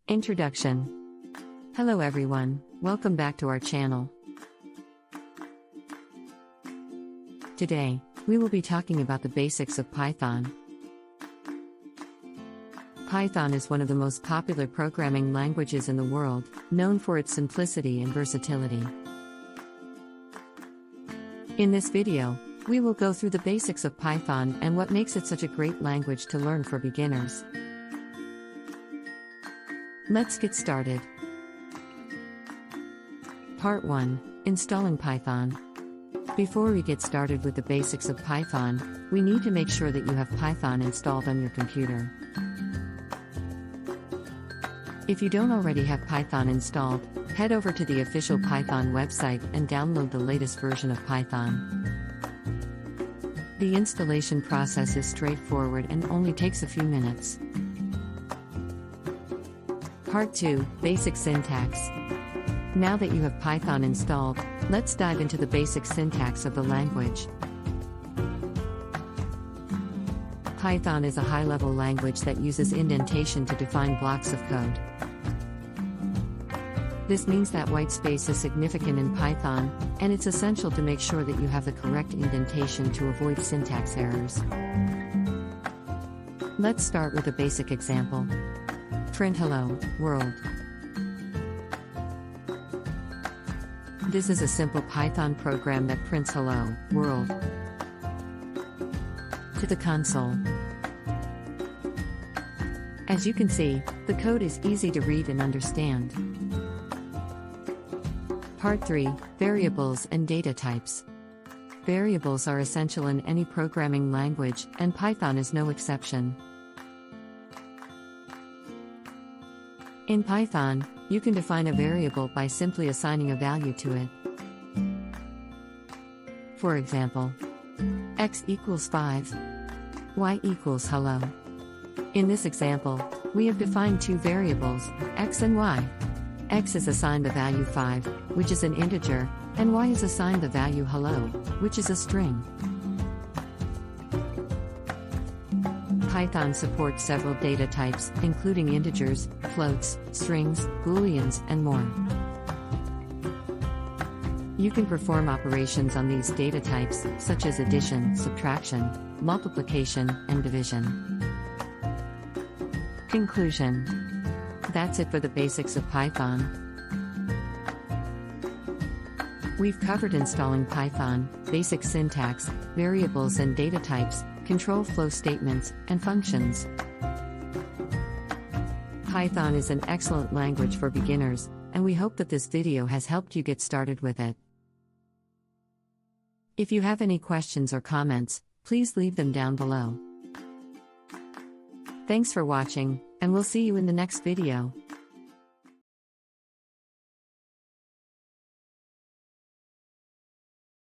Introduction. Hello everyone, welcome back to our channel. Today, we will be talking about the basics of Python. Python is one of the most popular programming languages in the world, known for its simplicity and versatility. In this video, we will go through the basics of Python and what makes it such a great language to learn for beginners. Let's get started. Part 1. Installing Python. Before we get started with the basics of Python, we need to make sure that you have Python installed on your computer. If you don't already have Python installed, head over to the official Python website and download the latest version of Python. The installation process is straightforward and only takes a few minutes. Part 2. Basic syntax. Now that you have Python installed, let's dive into the basic syntax of the language. Python is a high-level language that uses indentation to define blocks of code. This means that white space is significant in Python, and it's essential to make sure that you have the correct indentation to avoid syntax errors. Let's start with a basic example. Print hello, world. This is a simple Python program that prints hello, world, to the console. As you can see, the code is easy to read and understand. Part 3. Variables and data types. Variables are essential in any programming language, and Python is no exception. In Python, you can define a variable by simply assigning a value to it. For example, x equals 5, y equals hello. In this example, we have defined two variables, x and y. X is assigned the value 5, which is an integer, and y is assigned the value hello, which is a string. Python supports several data types, including integers, floats, strings, booleans, and more. You can perform operations on these data types, such as addition, subtraction, multiplication, and division. Conclusion. That's it for the basics of Python. We've covered installing Python, basic syntax, variables and data types, control flow statements, and functions. Python is an excellent language for beginners, and we hope that this video has helped you get started with it. If you have any questions or comments, please leave them down below. Thanks for watching, and we'll see you in the next video.